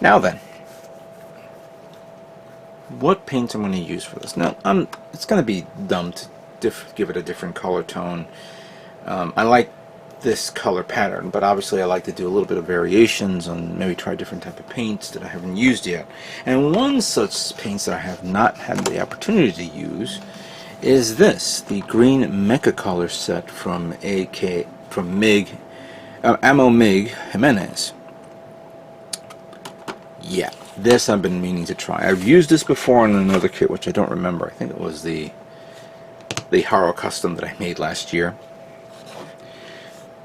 Now then, what paints I'm going to use for this? Now, it's going to be dumb to give it a different color tone. I like this color pattern, but obviously I like to do a little bit of variations and maybe try different type of paints that I haven't used yet. And one such paints that I have not had the opportunity to use is this, the Green Mecha color set from Ammo Mig Jimenez. Yeah, this I've been meaning to try. I've used this before in another kit, which I don't remember. I think it was the Haro Custom that I made last year.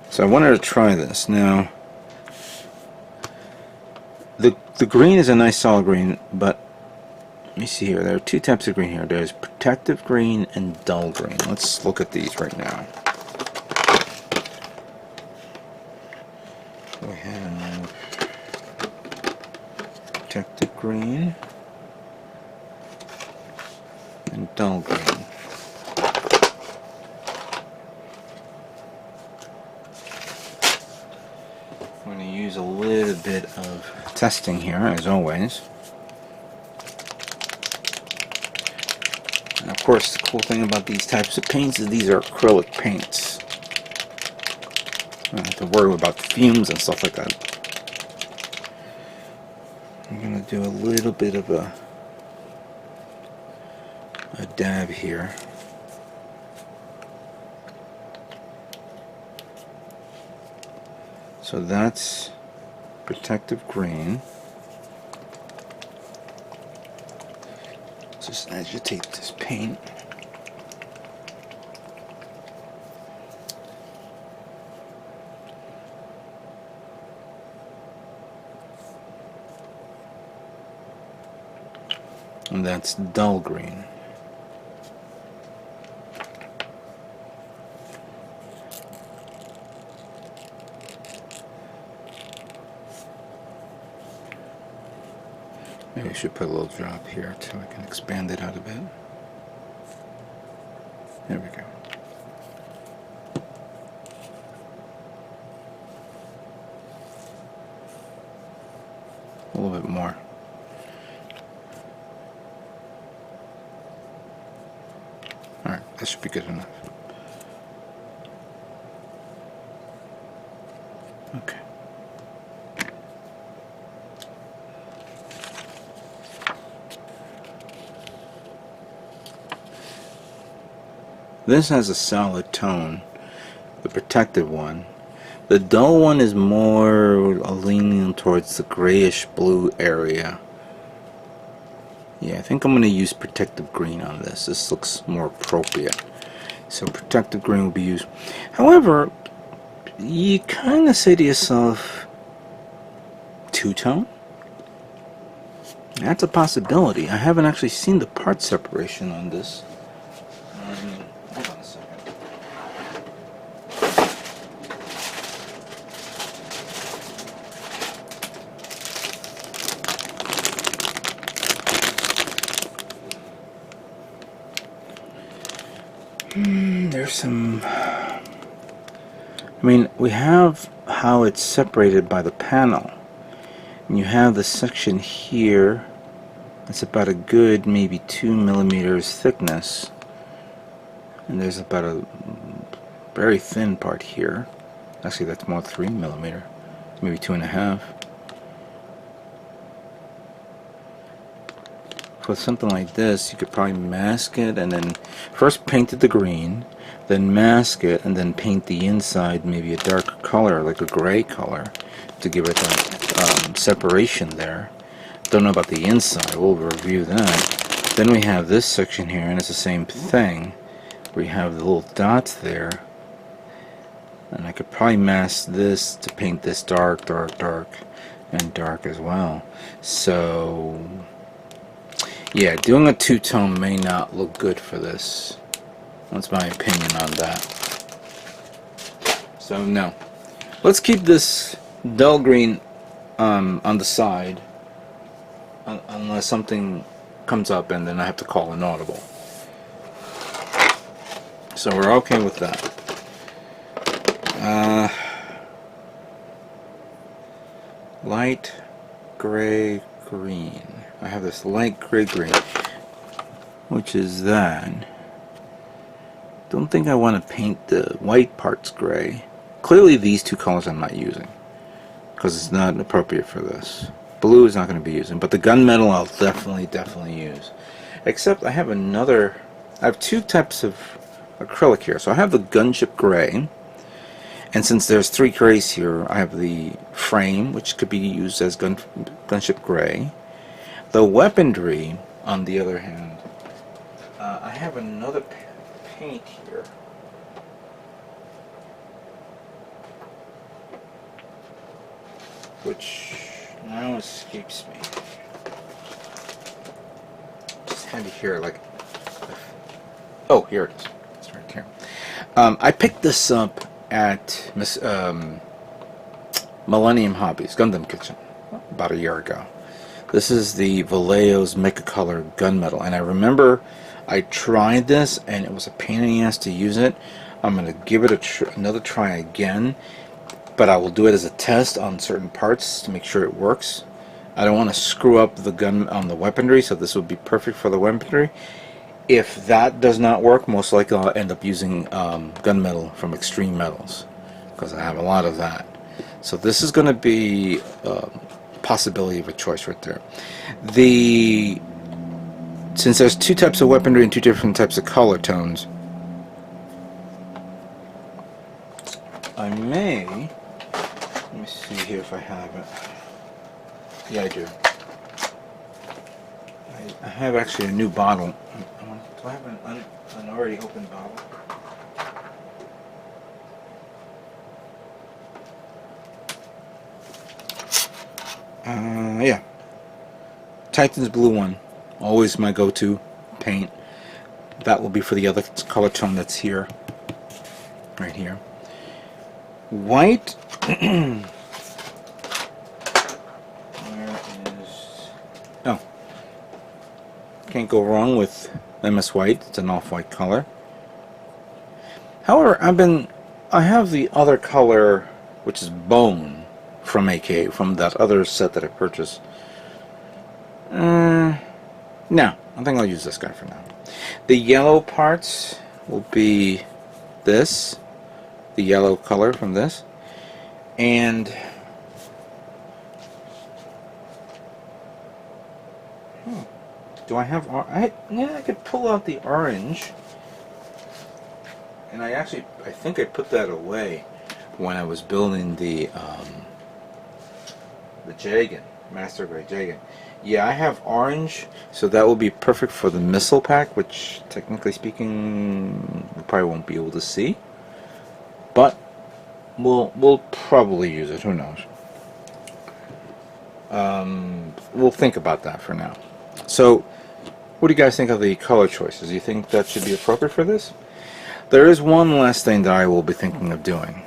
So I wanted to try this. Now, the green is a nice solid green, but let me see here. There are two types of green here. There's protective green and dull green. Let's look at these right now. We have protective green and dull green. I'm going to use a little bit of testing here, as always. And of course, the cool thing about these types of paints is these are acrylic paints. I don't have to worry about fumes and stuff like that. I'm going to do a little bit of a dab here. So that's protective green. Just agitate this paint. And that's dull green. Maybe I should put a little drop here so I can expand it out a bit. There we go. A little bit more. Alright, that should be good enough. Okay. This has a solid tone, the protective one. The dull one is more leaning towards the grayish blue area. Yeah, I think I'm going to use protective green on this. This looks more appropriate. So protective green will be used. However, you kind of say to yourself, two-tone? That's a possibility. I haven't actually seen the part separation on this. Hold on a second. There's some... I mean, we have how it's separated by the panel. And you have the section here that's about a good maybe 2 millimeters thickness. And there's about a very thin part here. Actually, that's more 3 millimeter, maybe 2.5. For something like this, you could probably mask it and then first paint it the green, then mask it, and then paint the inside maybe a dark color, like a gray color, to give it that separation there. Don't know about the inside, we'll review that. Then we have this section here, and it's the same thing. We have the little dots there, and I could probably mask this to paint this dark, dark, dark, and dark as well. So yeah, doing a two-tone may not look good for this. That's my opinion on that. So no, let's keep this dull green on the side, unless something comes up and then I have to call an audible. So we're okay with that. Light, gray green. I have this light gray green, which is that. Don't think I want to paint the white parts gray. Clearly these two colors I'm not using, because it's not appropriate for this. Blue is not going to be using, but the gunmetal I'll definitely use. Except I have two types of acrylic here. So I have the gunship gray, and since there's 3 grays here, I have the frame, which could be used as gunship gray. The weaponry, on the other hand, I have another paint here. Which now escapes me. Just handy here, like. Oh, here it is. It's right here. I picked this up at Millennium Hobbies, Gundam Kitchen, about a year ago. This is the Vallejo's Mecha Color gunmetal, and I remember I tried this, and it was a pain in the ass to use it. I'm going to give it another try again, but I will do it as a test on certain parts to make sure it works. I don't want to screw up the gun on the weaponry, so this would be perfect for the weaponry. If that does not work, most likely I'll end up using gunmetal from Extreme Metals, because I have a lot of that. So this is going to be a possibility of a choice right there. Since there's 2 types of weaponry and 2 different types of color tones, I may, let me see here if I have it. Yeah, I do. I have actually a new bottle. Do I have an already opened bottle? Yeah. Titan's Blue one. Always my go-to paint. That will be for the other color tone that's here. Right here. White. Where is... Oh. Can't go wrong with MS White. It's an off-white color. However, I have the other color, which is Bone, from AK, from that other set that I purchased. No, I think I'll use this guy for now. The yellow parts will be this, the yellow color from this, and do I have? Yeah, I could pull out the orange, and I think I put that away when I was building the Jagan, Master Grade Jagan. Yeah, I have orange, so that will be perfect for the missile pack, which, technically speaking, we probably won't be able to see. But we'll probably use it. Who knows? We'll think about that for now. So, what do you guys think of the color choices? Do you think that should be appropriate for this? There is one last thing that I will be thinking of doing.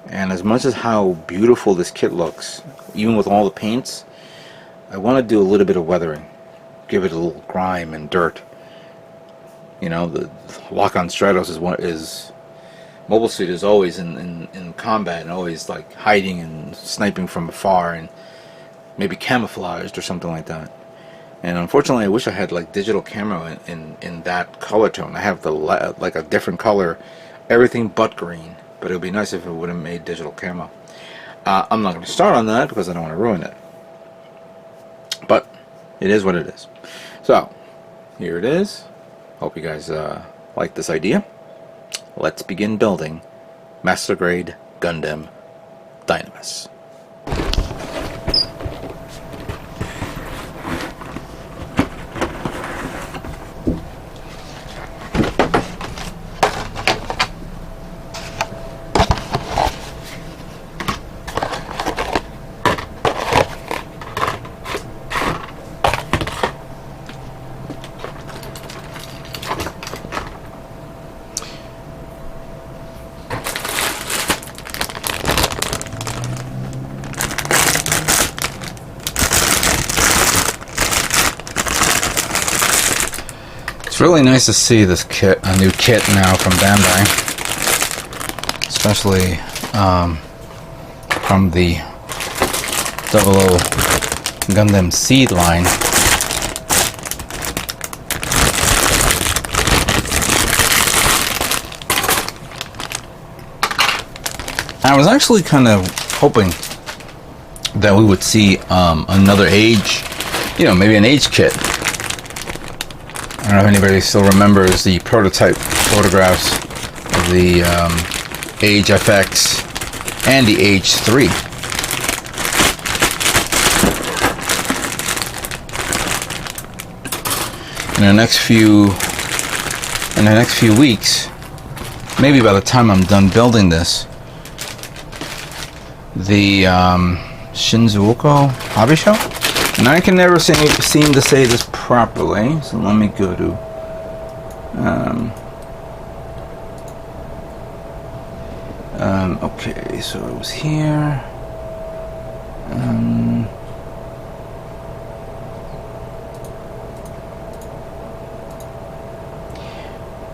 And as much as how beautiful this kit looks, even with all the paints, I want to do a little bit of weathering. Give it a little grime and dirt. You know, the lock-on Stratos is mobile suit is always in combat and always like hiding and sniping from afar and maybe camouflaged or something like that. And unfortunately, I wish I had like digital camo in that color tone. I have like a different color, everything but green. But it would be nice if it would have made digital camo. I'm not going to start on that because I don't want to ruin it. But it is what it is. So here it is. Hope you guys like this idea. Let's begin building Master Grade Gundam Dynames. It's really nice to see this kit, a new kit now from Bandai, especially from the Gundam seed line. I was actually kind of hoping that we would see another age, you know, maybe an age kit. I don't know if anybody still remembers the prototype photographs of the Age FX and the Age 3. In the next few weeks, maybe by the time I'm done building this, the Shizuoka Hobby Show, and I can never seem to say this properly, so let me go to okay, so it was here.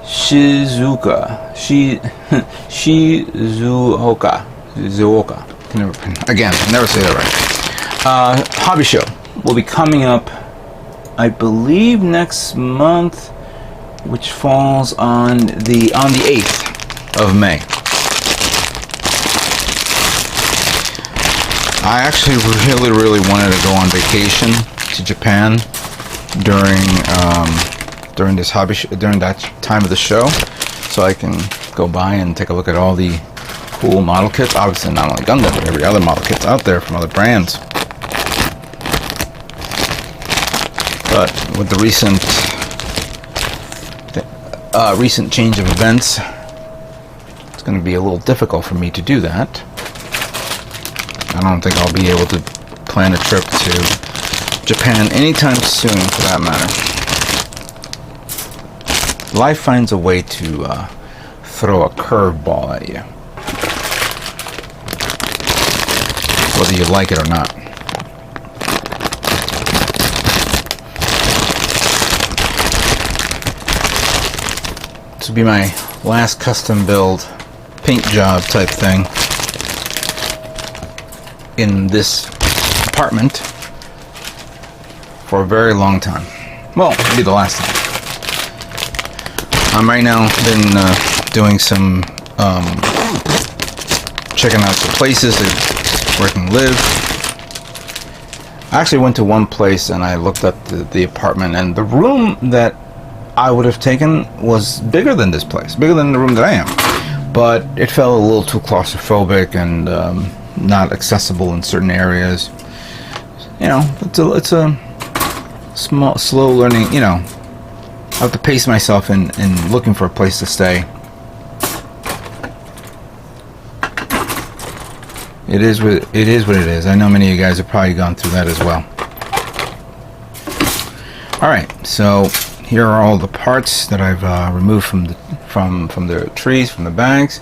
Shizuoka. Again, never say that right. Hobby show will be coming up, I believe, next month, which falls on the 8th of May. I actually really wanted to go on vacation to Japan during this during that time of the show, so I can go by and take a look at all the cool model kits. Obviously not only Gundam, but every other model kits out there from other brands. But with the recent change of events, it's going to be a little difficult for me to do that. I don't think I'll be able to plan a trip to Japan anytime soon, for that matter. Life finds a way to throw a curveball at you, whether you like it or not. This will be my last custom build paint job type thing in this apartment for a very long time. Well, it'll be the last time. I'm right now been doing some checking out some places where I can live. I actually went to one place and I looked at the apartment, and the room that I would have taken was bigger than this place, bigger than the room that I am. But it felt a little too claustrophobic and not accessible in certain areas. You know, it's a slow learning. You know, I have to pace myself in looking for a place to stay. It is what it is. I know many of you guys have probably gone through that as well. All right, so here are all the parts that I've removed from the trees, from the bags.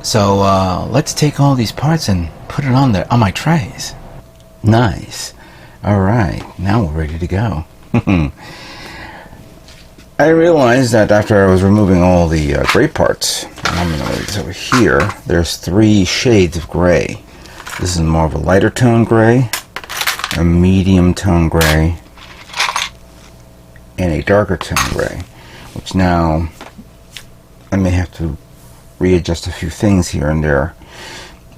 So let's take all these parts and put it on my trays. Nice. All right, now we're ready to go. I realized that after I was removing all the gray parts, I'm going to move this over here, there's 3 shades of gray. This is more of a lighter tone gray, a medium tone gray, and a darker tone gray, which now I may have to readjust a few things here and there.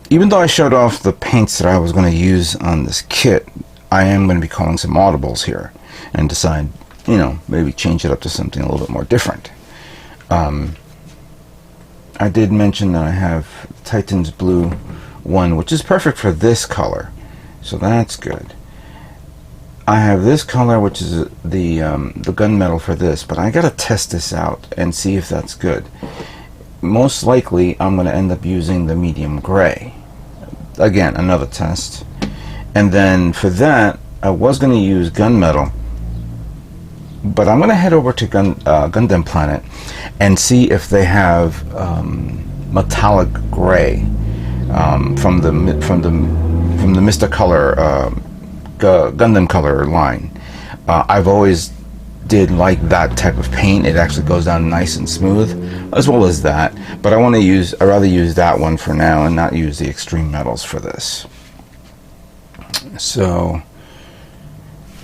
Even though I showed off the paints that I was going to use on this kit, I am going to be calling some audibles here and decide, you know, maybe change it up to something a little bit more different. I did mention that I have Titan's Blue 1, which is perfect for this color, so that's good. I have this color, which is the gunmetal for this, but I gotta test this out and see if that's good. Most likely, I'm gonna end up using the medium gray. Again, another test. And then for that, I was gonna use gunmetal, but I'm gonna head over to Gundam Planet and see if they have metallic gray from the Mr. Color Gundam Color line. I've always did like that type of paint. It actually goes down nice and smooth, as well as that. But I'd rather use that one for now and not use the extreme metals for this. So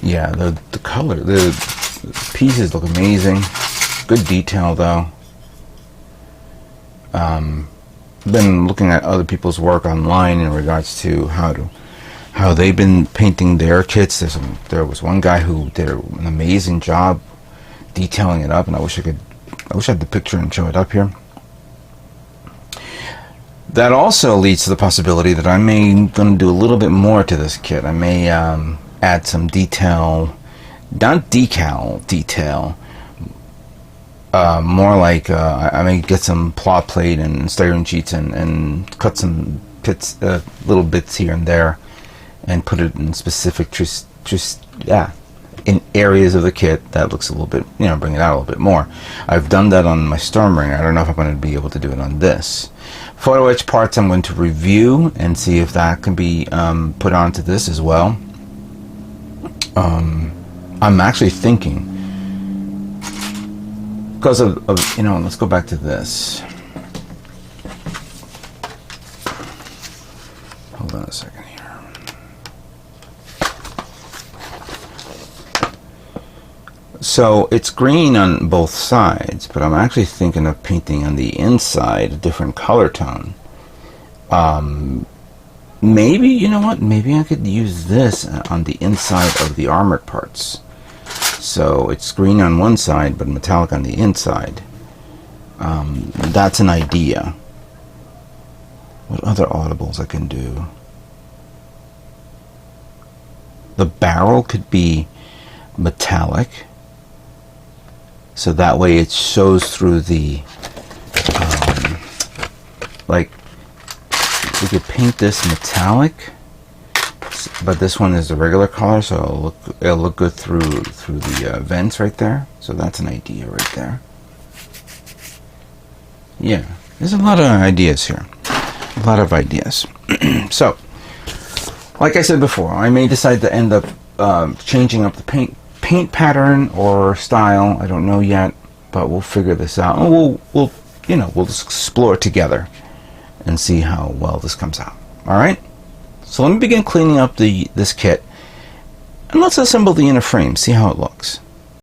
yeah, the color, the pieces look amazing. Good detail though. Been looking at other people's work online in regards to how they've been painting their kits. There was one guy who did an amazing job detailing it up, and I wish I had the picture and show it up here. That also leads to the possibility that I may gonna do a little bit more to this kit. I may add some detail, not decal detail, more like I may get some plot plate and styrene sheets and cut some little bits here and there, and put it in specific in areas of the kit that looks a little bit, bring it out a little bit more. I've done that on my Stormbringer. I don't know if I'm going to be able to do it on this. Photo etch parts I'm going to review and see if that can be put onto this as well. I'm actually thinking, because of let's go back to this. Hold on a second here. So it's green on both sides, but I'm actually thinking of painting on the inside a different color tone. Maybe, you know what, maybe I could use this on the inside of the armored parts. So it's green on one side, but metallic on the inside. That's an idea. What other audibles I can do? The barrel could be metallic, so that way it shows through the like, we could paint this metallic, but this one is the regular color, so it'll look good through the vents right there. So that's an idea right there. Yeah, there's a lot of ideas here, a lot of ideas. So like I said before, I may decide to end up changing up the paint pattern or style. I don't know yet, but we'll figure this out. And we'll just explore together and see how well this comes out. All right. So let me begin cleaning up this kit, and let's assemble the inner frame. See how it looks.